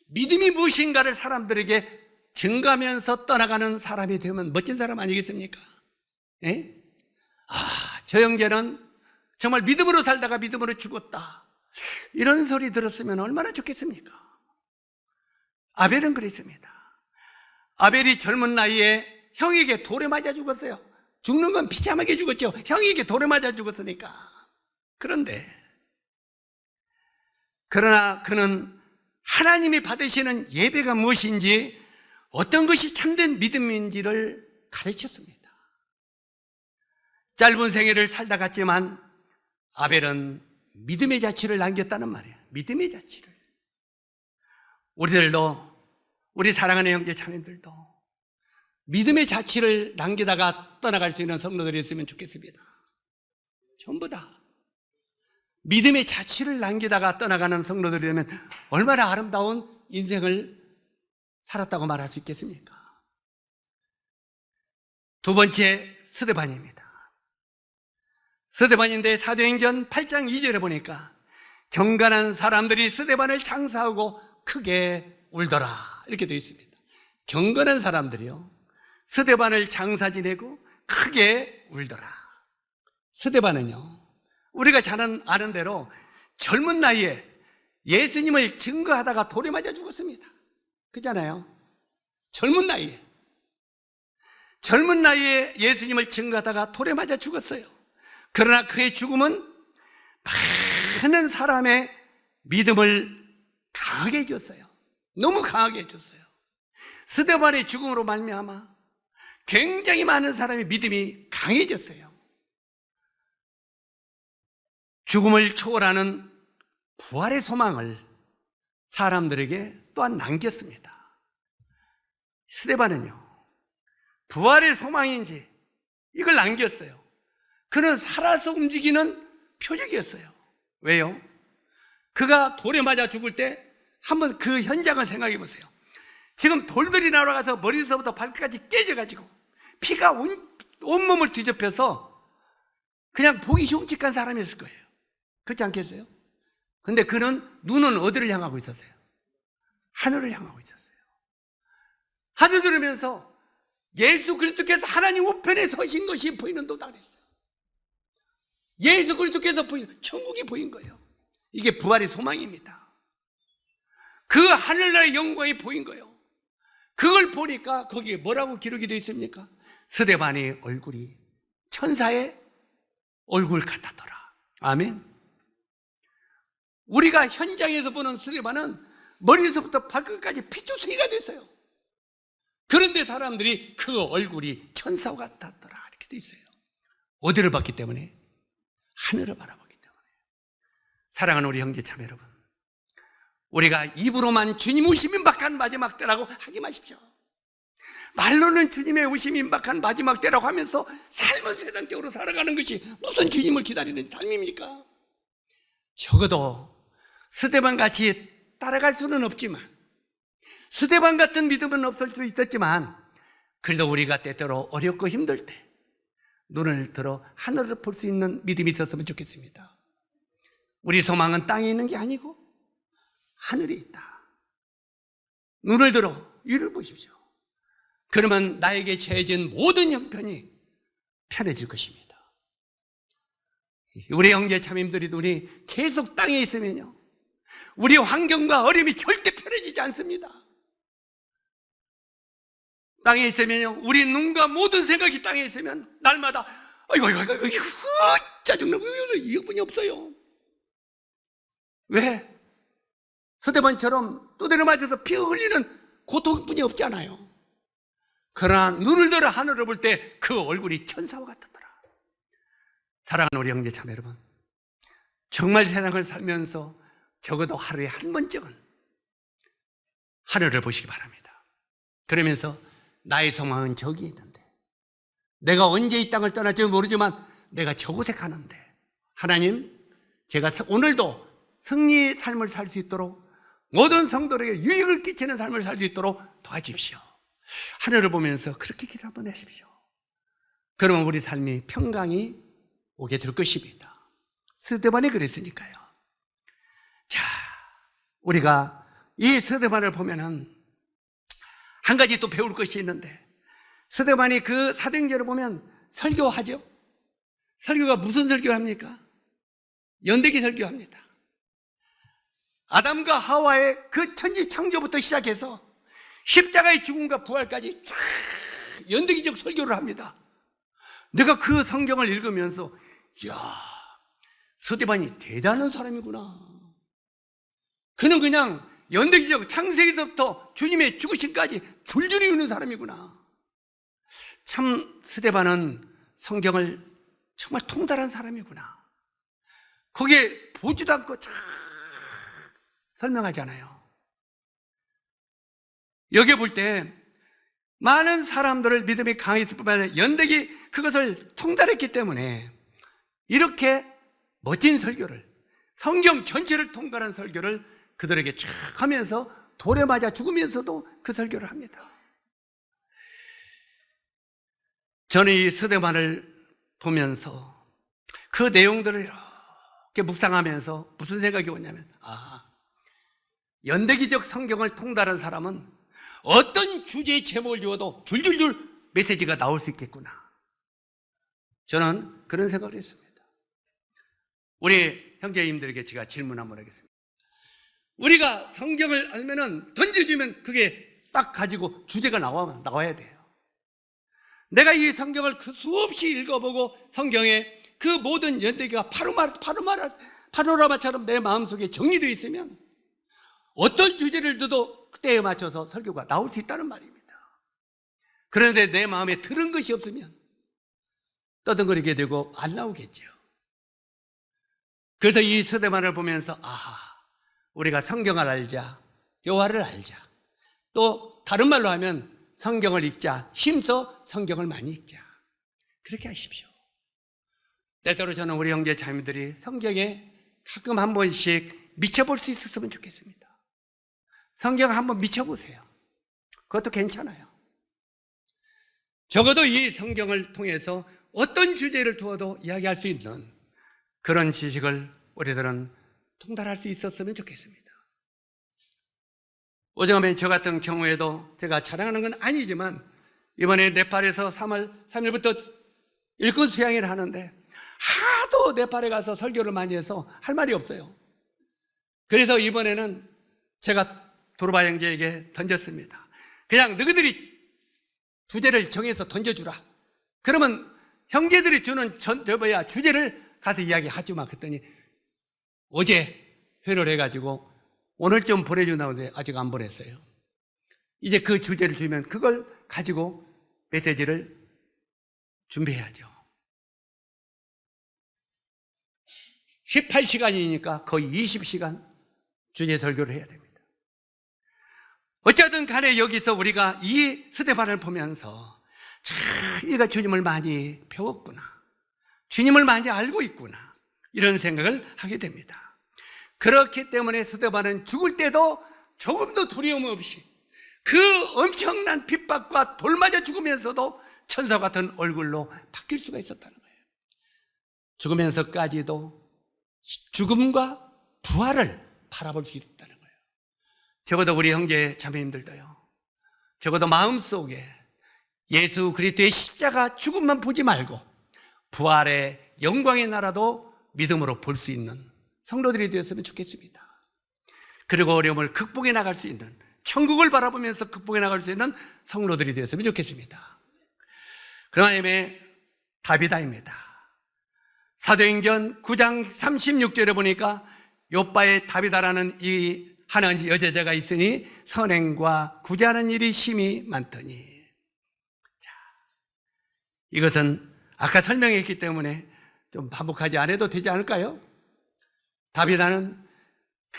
믿음이 무엇인가를 사람들에게 증가하면서 떠나가는 사람이 되면 멋진 사람 아니겠습니까? 예? 저 형제는 정말 믿음으로 살다가 믿음으로 죽었다. 이런 소리 들었으면 얼마나 좋겠습니까? 아벨은 그랬습니다. 아벨이 젊은 나이에 형에게 돌에 맞아 죽었어요. 죽는 건 비참하게 죽었죠. 형에게 돌에 맞아 죽었으니까. 그러나 그는 하나님이 받으시는 예배가 무엇인지, 어떤 것이 참된 믿음인지를 가르쳤습니다. 짧은 생애를 살다 갔지만 아벨은 믿음의 자취를 남겼다는 말이에요. 믿음의 자취를. 우리 사랑하는 형제 자매들도 믿음의 자취를 남기다가 떠나갈 수 있는 성도들이 있으면 좋겠습니다. 전부 다 믿음의 자취를 남기다가 떠나가는 성도들이 되면 얼마나 아름다운 인생을 살았다고 말할 수 있겠습니까? 두 번째, 스데반입니다. 스데반인데 사도행전 8장 2절에 보니까 경건한 사람들이 스데반을 장사하고 크게 울더라, 이렇게 되어 있습니다. 경건한 사람들이요, 스데반을 장사 지내고 크게 울더라. 스데반은요, 우리가 잘 아는 대로 젊은 나이에 예수님을 증거하다가 돌에 맞아 죽었습니다. 그렇잖아요. 젊은 나이에 예수님을 증거하다가 돌에 맞아 죽었어요. 그러나 그의 죽음은 많은 사람의 믿음을 강하게 해줬어요. 너무 강하게 해줬어요. 스데반의 죽음으로 말미암아 굉장히 많은 사람의 믿음이 강해졌어요. 죽음을 초월하는 부활의 소망을 사람들에게 또한 남겼습니다. 스데반은요, 부활의 소망인지 이걸 남겼어요. 그는 살아서 움직이는 표적이었어요. 왜요? 그가 돌에 맞아 죽을 때 한번 그 현장을 생각해 보세요. 지금 돌들이 날아가서 머리서부터 발끝까지 깨져가지고 피가 온몸을 뒤덮여서 그냥 보기 흉측한 사람이었을 거예요. 그렇지 않겠어요? 근데 그는 눈은 어디를 향하고 있었어요? 하늘을 향하고 있었어요. 하늘 들으면서 예수 그리스도께서 하나님 우편에 서신 것이 보이는 도다 그랬어요. 예수 그리스도께서 보이는 천국이 보인 거예요. 이게 부활의 소망입니다. 그 하늘나라의 영광이 보인 거예요. 그걸 보니까 거기에 뭐라고 기록이 되어 있습니까? 스데반의 얼굴이 천사의 얼굴 같았더라. 아멘. 우리가 현장에서 보는 스데반은 머리에서부터 발끝까지 피투성이가 됐어요. 그런데 사람들이 그 얼굴이 천사와 같았더라, 이렇게 되어 있어요. 어디를 봤기 때문에? 하늘을 바라보기 때문에. 사랑하는 우리 형제 자매 여러분, 우리가 입으로만 주님 오심 임박한 마지막 때라고 하지 마십시오. 말로는 주님의 오심 임박한 마지막 때라고 하면서 삶은 세상적으로 살아가는 것이 무슨 주님을 기다리는 삶입니까? 적어도 스데반 같이 따라갈 수는 없지만, 스데반 같은 믿음은 없을 수 있었지만, 그래도 우리가 때때로 어렵고 힘들 때 눈을 들어 하늘을 볼 수 있는 믿음이 있었으면 좋겠습니다. 우리 소망은 땅에 있는 게 아니고 하늘에 있다. 눈을 들어 위를 보십시오. 그러면 나에게 처해진 모든 형편이 편해질 것입니다. 우리 형제 자매님들이 눈이 계속 땅에 있으면요, 우리 환경과 어려움이 절대 편해지지 않습니다. 땅에 있으면요, 우리 눈과 모든 생각이 땅에 있으면 날마다 아이고 짜증나, 이것뿐이 없어요. 왜? 스데반처럼 두드려 맞아서 피 흘리는 고통뿐이 없잖아요. 그러나 눈을 들어 하늘을 볼 때 그 얼굴이 천사와 같았더라. 사랑하는 우리 형제 자매 여러분, 정말 세상을 살면서 적어도 하루에 한 번쯤은 하늘을 보시기 바랍니다. 그러면서 나의 소망은 저기 있는데, 내가 언제 이 땅을 떠날지 모르지만 내가 저곳에 가는데, 하나님, 제가 오늘도 승리의 삶을 살 수 있도록, 모든 성도에게 유익을 끼치는 삶을 살 수 있도록 도와주십시오. 하늘을 보면서 그렇게 기도 한번 하십시오. 그러면 우리 삶이 평강이 오게 될 것입니다. 스데반이 그랬으니까요. 자, 우리가 이 스데반을 보면은 한 가지 또 배울 것이 있는데, 스데반이 그 사도행전을 보면 설교하죠. 설교가 무슨 설교를 합니까? 연대기 설교합니다. 아담과 하와의 그 천지창조부터 시작해서 십자가의 죽음과 부활까지 쫙 연대기적 설교를 합니다. 내가 그 성경을 읽으면서 이야, 스데반이 대단한 사람이구나. 그는 그냥 연대기적 창세기서부터 주님의 죽으심까지 줄줄이 읽는 사람이구나. 참 스데반은 성경을 정말 통달한 사람이구나. 거기에 보지도 않고 쫙 설명하잖아요. 여기 볼 때 많은 사람들을 믿음이 강했을 뿐만 아니라 연대기 그것을 통달했기 때문에 이렇게 멋진 설교를, 성경 전체를 통달한 설교를 그들에게 쫙 하면서 돌에 맞아 죽으면서도 그 설교를 합니다. 저는 이 스데반을 보면서 그 내용들을 이렇게 묵상하면서 무슨 생각이 오냐면, 연대기적 성경을 통달한 사람은 어떤 주제의 제목을 지어도 줄줄줄 메시지가 나올 수 있겠구나. 저는 그런 생각을 했습니다. 우리 형제님들에게 제가 질문 한번 하겠습니다. 우리가 성경을 알면은 던져주면 그게 딱 가지고 주제가 나와야 돼요. 내가 이 성경을 그 수없이 읽어보고 성경에 그 모든 연대기가 파노라마처럼 내 마음속에 정리되어 있으면 어떤 주제를 들어도 그때에 맞춰서 설교가 나올 수 있다는 말입니다. 그런데 내 마음에 들은 것이 없으면 떠덩거리게 되고 안 나오겠죠. 그래서 이 스데반을 보면서 우리가 성경을 알자, 여호와를 알자, 또 다른 말로 하면 성경을 읽자, 힘써 성경을 많이 읽자, 그렇게 하십시오. 때때로 저는 우리 형제 자매들이 성경에 가끔 한 번씩 미쳐볼 수 있었으면 좋겠습니다. 성경 한번 미쳐보세요. 그것도 괜찮아요. 적어도 이 성경을 통해서 어떤 주제를 두어도 이야기할 수 있는 그런 지식을 우리들은 통달할 수 있었으면 좋겠습니다. 오정하면 저 같은 경우에도 제가 자랑하는 건 아니지만 이번에 네팔에서 3월 3일부터 일꾼 수양회를 하는데 하도 네팔에 가서 설교를 많이 해서 할 말이 없어요. 그래서 이번에는 제가 두루바 형제에게 던졌습니다. 그냥 너희들이 주제를 정해서 던져주라. 그러면 형제들이 주는 주제를 가서 이야기하지마. 그랬더니 어제 회를 해가지고 오늘쯤 보내준다는데 아직 안 보냈어요. 이제 그 주제를 주면 그걸 가지고 메시지를 준비해야죠. 18시간이니까 거의 20시간 주제 설교를 해야 됩니다. 어쨌든 간에 여기서 우리가 이 스데반을 보면서 얘가 주님을 많이 배웠구나, 주님을 많이 알고 있구나, 이런 생각을 하게 됩니다. 그렇기 때문에 스데반은 죽을 때도 조금도 두려움 없이 그 엄청난 핍박과 돌 맞아 죽으면서도 천사 같은 얼굴로 바뀔 수가 있었다는 거예요. 죽으면서까지도 죽음과 부활을 바라볼 수 있다는 거예요. 적어도 우리 형제 자매님들도요, 적어도 마음속에 예수 그리스도의 십자가 죽음만 보지 말고 부활의 영광의 나라도 믿음으로 볼 수 있는 성도들이 되었으면 좋겠습니다. 그리고 어려움을 극복해 나갈 수 있는, 천국을 바라보면서 극복해 나갈 수 있는 성도들이 되었으면 좋겠습니다. 그 다음에 다비다입니다. 사도행전 9장 36절에 보니까 요바의 다비다라는 이 하는 여제자가 있으니 선행과 구제하는 일이 심히 많더니. 자, 이것은 아까 설명했기 때문에 좀 반복하지 않아도 되지 않을까요? 다비다는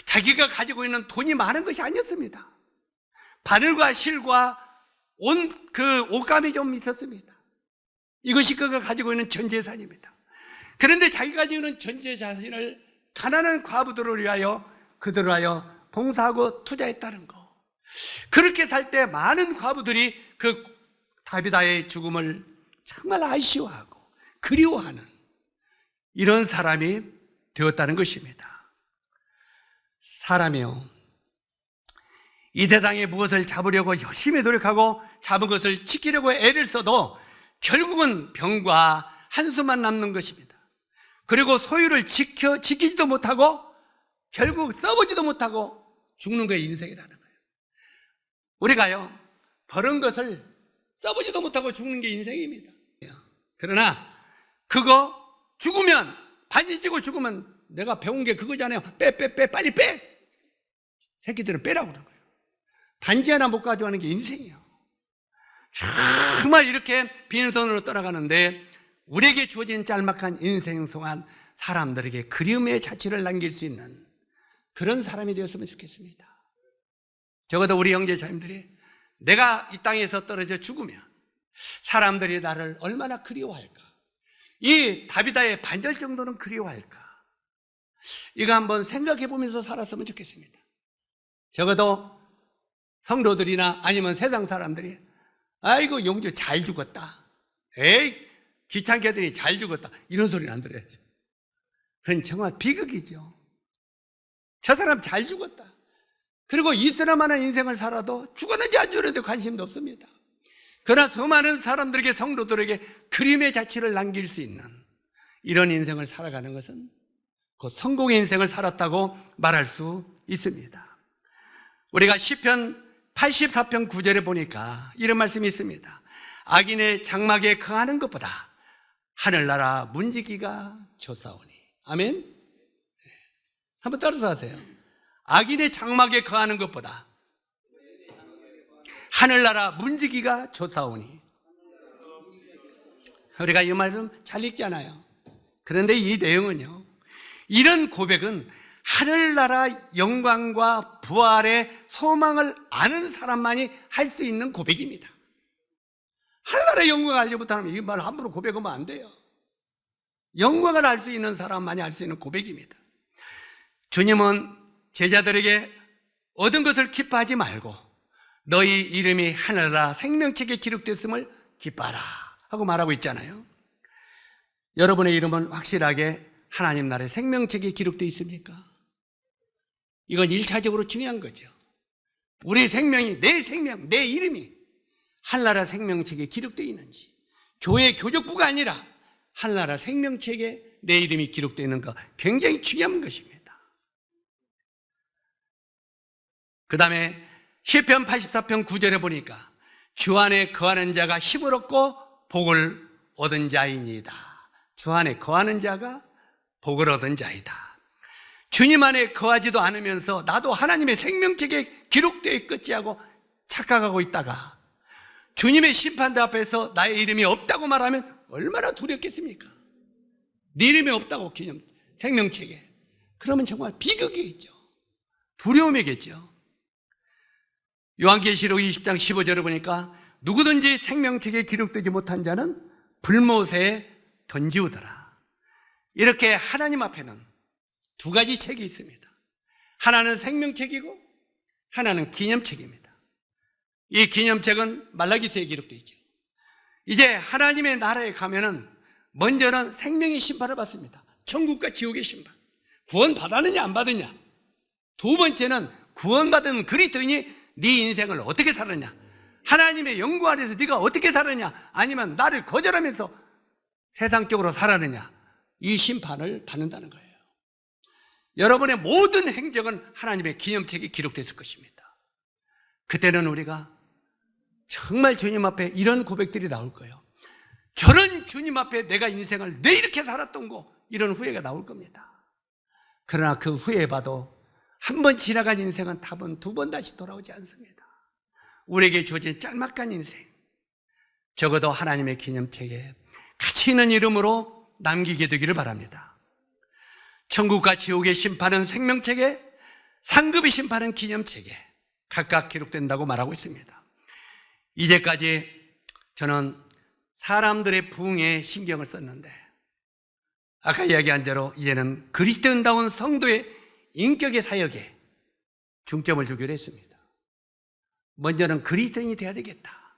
자기가 가지고 있는 돈이 많은 것이 아니었습니다. 바늘과 실과 옷감이 좀 있었습니다. 이것이 그가 가지고 있는 전 재산입니다. 그런데 자기가 가지고 있는 전 재산을 가난한 과부들을 위하여 그들을 위하여 봉사하고 투자했다는 거. 그렇게 살 때 많은 과부들이 그 다비다의 죽음을 정말 아쉬워하고 그리워하는 이런 사람이 되었다는 것입니다. 사람이요, 이 세상에 무엇을 잡으려고 열심히 노력하고 잡은 것을 지키려고 애를 써도 결국은 병과 한숨만 남는 것입니다. 그리고 소유를 지키지도 못하고 결국 써보지도 못하고 죽는 게 인생이라는 거예요. 우리가요, 버는 것을 써보지도 못하고 죽는 게 인생입니다. 그러나 그거 죽으면, 반지 찌고 죽으면 내가 배운 게 그거잖아요. 빨리 빼. 새끼들은 빼라고 그런 거예요. 반지 하나 못 가져가는 게 인생이에요. 정말 이렇게 빈손으로 떠나가는데 우리에게 주어진 짤막한 인생 동안 사람들에게 그리움의 자취를 남길 수 있는 그런 사람이 되었으면 좋겠습니다. 적어도 우리 형제 자매들이 내가 이 땅에서 떨어져 죽으면 사람들이 나를 얼마나 그리워할까? 이 다비다의 반절 정도는 그리워할까? 이거 한번 생각해 보면서 살았으면 좋겠습니다. 적어도 성도들이나 아니면 세상 사람들이 아이고 용주 잘 죽었다, 에이 귀찮게 하더니 잘 죽었다, 이런 소리는 안 들어야죠. 그건 정말 비극이죠. 저 사람 잘 죽었다. 그리고 이스라만한 인생을 살아도 죽었는지 안 죽었는지 관심도 없습니다. 그러나 수많은 사람들에게, 성도들에게 그림의 자취를 남길 수 있는 이런 인생을 살아가는 것은 곧 성공의 인생을 살았다고 말할 수 있습니다. 우리가 시편 84편 9절에 보니까 이런 말씀이 있습니다. 악인의 장막에 거하는 것보다 하늘나라 문지기가 좋사오니. 아멘. 한번 따라서 하세요. 악인의 장막에 거하는 것보다 하늘나라 문지기가 좋사오니. 우리가 이 말씀 잘 읽잖아요. 그런데 이 내용은요, 이런 고백은 하늘나라 영광과 부활의 소망을 아는 사람만이 할 수 있는 고백입니다. 하늘나라의 영광을 알지 못하면 이 말 함부로 고백하면 안 돼요. 영광을 알 수 있는 사람만이 할 수 있는 고백입니다. 주님은 제자들에게 얻은 것을 기뻐하지 말고 너희 이름이 하늘나라 생명책에 기록됐음을 기뻐하라 하고 말하고 있잖아요. 여러분의 이름은 확실하게 하나님 나라의 생명책에 기록되어 있습니까? 이건 1차적으로 중요한 거죠. 우리 생명이, 내 생명, 내 이름이 하늘나라 생명책에 기록되어 있는지, 교회 교적부가 아니라 하늘나라 생명책에 내 이름이 기록되어 있는 거 굉장히 중요한 것입니다. 그 다음에 시편 84편 9절에 보니까 주 안에 거하는 자가 힘을 얻고 복을 얻은 자이니이다. 주 안에 거하는 자가 복을 얻은 자이다. 주님 안에 거하지도 않으면서 나도 하나님의 생명책에 기록되어 있겠지 하고 착각하고 있다가 주님의 심판대 앞에서 나의 이름이 없다고 말하면 얼마나 두렵겠습니까? 네 이름이 없다고 기념 생명책에, 그러면 정말 비극이겠죠. 두려움이겠죠. 요한계시록 20장 15절을 보니까 누구든지 생명책에 기록되지 못한 자는 불못에 던지우더라. 이렇게 하나님 앞에는 두 가지 책이 있습니다. 하나는 생명책이고 하나는 기념책입니다. 이 기념책은 말라기서에 기록되어 있죠. 이제 하나님의 나라에 가면은 먼저는 생명의 심판을 받습니다. 천국과 지옥의 심판. 구원 받았느냐 안 받았느냐. 두 번째는 구원받은 그리스도인이 네 인생을 어떻게 살았냐, 하나님의 영광 아래서 네가 어떻게 살았냐, 아니면 나를 거절하면서 세상적으로 살았느냐, 이 심판을 받는다는 거예요. 여러분의 모든 행적은 하나님의 기념책에 기록됐을 것입니다. 그때는 우리가 정말 주님 앞에 이런 고백들이 나올 거예요. 저런 주님 앞에 내가 인생을 왜 이렇게 살았던 거, 이런 후회가 나올 겁니다. 그러나 그 후에 봐도 한 번 지나간 인생은 답은 두 번 다시 돌아오지 않습니다. 우리에게 주어진 짤막한 인생, 적어도 하나님의 기념책에 가치 있는 이름으로 남기게 되기를 바랍니다. 천국과 지옥의 심판은 생명책에, 상급의 심판은 기념책에 각각 기록된다고 말하고 있습니다. 이제까지 저는 사람들의 부흥에 신경을 썼는데, 아까 이야기한 대로 이제는 그리스도인다운 성도의 인격의 사역에 중점을 주기로 했습니다. 먼저는 그리스도인이 돼야 되겠다.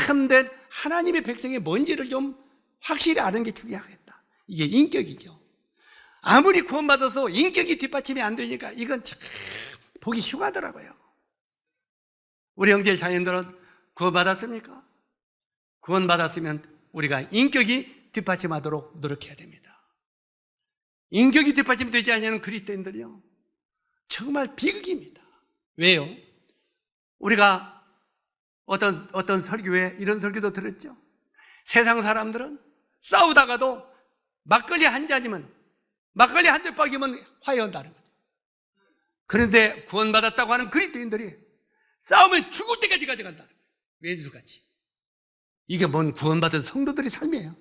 참된 하나님의 백성이 뭔지를 좀 확실히 아는 게 중요하겠다. 이게 인격이죠. 아무리 구원받아서 인격이 뒷받침이 안 되니까 이건 참 보기 흉하더라고요. 우리 형제 자녀들은 구원받았습니까? 구원받았으면 우리가 인격이 뒷받침하도록 노력해야 됩니다. 인격이 뒷받침되지 않는 그리스도인들이요, 정말 비극입니다. 왜요? 우리가 어떤 설교에 이런 설교도 들었죠. 세상 사람들은 싸우다가도 막걸리 한 잔이면, 막걸리 한 대박이면 화해한다는 거죠. 그런데 구원받았다고 하는 그리스도인들이 싸우면 죽을 때까지 가져간다는 거예요. 왼수같이. 이게 뭔 구원받은 성도들의 삶이에요?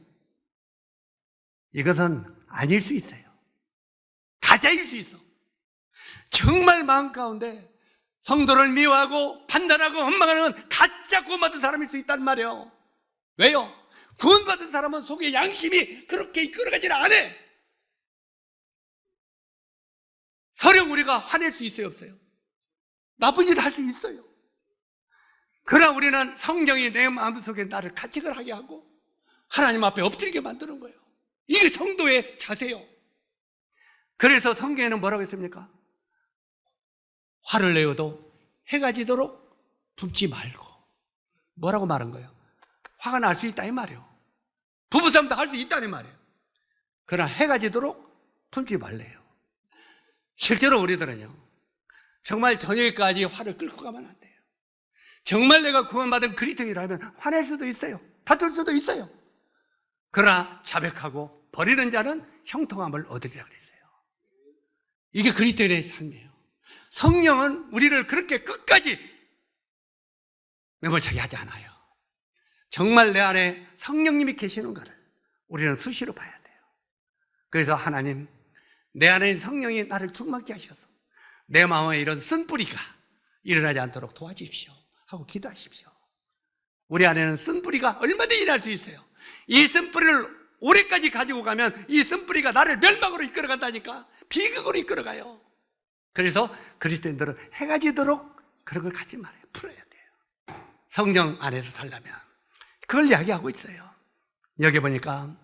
이것은 아닐 수 있어요. 가짜일 수 있어. 정말 마음 가운데 성도를 미워하고 판단하고 원망하는 가짜 구원받은 사람일 수 있단 말이에요. 왜요? 구원받은 사람은 속에 양심이 그렇게 이끌어가지는 않아. 설령 우리가 화낼 수 있어요, 없어요? 나쁜 일을 할 수 있어요. 그러나 우리는 성경이 내 마음속에 나를 가책을 하게 하고 하나님 앞에 엎드리게 만드는 거예요. 이게 성도의 자세요. 그래서 성경에는 뭐라고 했습니까? 화를 내어도 해가 지도록 품지 말고. 뭐라고 말한 거예요? 화가 날 수 있다 이 말이에요. 부부싸움도 할 수 있다는 말이에요. 그러나 해가 지도록 품지 말래요. 실제로 우리들은요, 정말 저녁까지 화를 끌고 가면 안 돼요. 정말 내가 구원받은 그리스도인이라면 화낼 수도 있어요. 다툴 수도 있어요. 그러나 자백하고 버리는 자는 형통함을 얻으리라 그랬어요. 이게 그리스도인의 삶이에요. 성령은 우리를 그렇게 끝까지 매몰차게 하지 않아요. 정말 내 안에 성령님이 계시는가를 우리는 수시로 봐야 돼요. 그래서 하나님, 내 안에 성령이 나를 충만케 하셔서 내 마음에 이런 쓴뿌리가 일어나지 않도록 도와주십시오 하고 기도하십시오. 우리 안에는 쓴뿌리가 얼마든지 날 수 있어요. 이 쓴뿌리를 오래까지 가지고 가면 이 쓴뿌리가 나를 멸망으로 이끌어간다니까. 비극으로 이끌어가요. 그래서 그리스도인들은 해가 지도록 그런 걸 갖지 말아요. 풀어야 돼요. 성령 안에서 살려면 그걸 이야기하고 있어요. 여기 보니까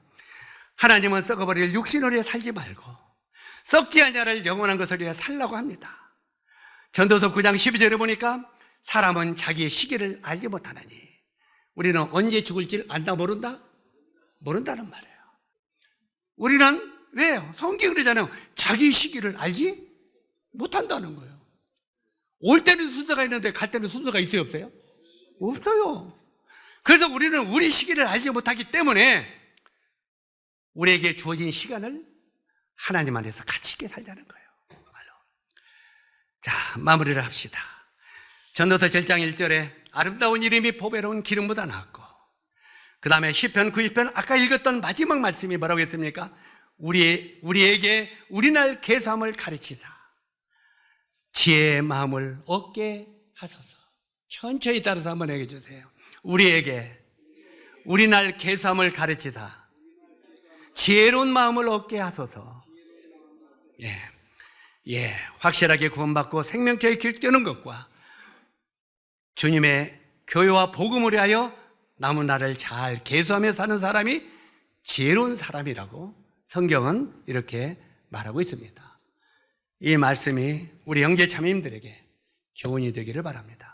하나님은 썩어버릴 육신을 위해 살지 말고 썩지 않냐를 영원한 것을 위해 살라고 합니다. 전도서 9장 12절에 보니까 사람은 자기의 시기를 알지 못하나니. 우리는 언제 죽을지를 안다 모른다? 모른다는 말이에요. 우리는 왜요? 성경이 그러잖아요. 자기 시기를 알지 못한다는 거예요. 올 때는 순서가 있는데 갈 때는 순서가 있어요, 없어요? 없어요. 그래서 우리는 우리 시기를 알지 못하기 때문에 우리에게 주어진 시간을 하나님 안에서 가치 있게 살자는 거예요. 말로. 자, 마무리를 합시다. 전도서 7장 1절에 아름다운 이름이 보배로운 기름보다 낫고, 그 다음에 시편 90편 아까 읽었던 마지막 말씀이 뭐라고 했습니까? 우리에게 우리날 계수함을 가르치사 지혜의 마음을 얻게 하소서. 천천히 따라서 한번 얘기해 주세요. 우리에게 우리날 계수함을 가르치사 지혜로운 마음을 얻게 하소서. 확실하게 구원받고 생명체에 길 떼는 것과 주님의 교회와 복음을 위하여 남은 날을 잘 계수하며 사는 사람이 지혜로운 사람이라고 성경은 이렇게 말하고 있습니다. 이 말씀이 우리 형제 자매님들에게 교훈이 되기를 바랍니다.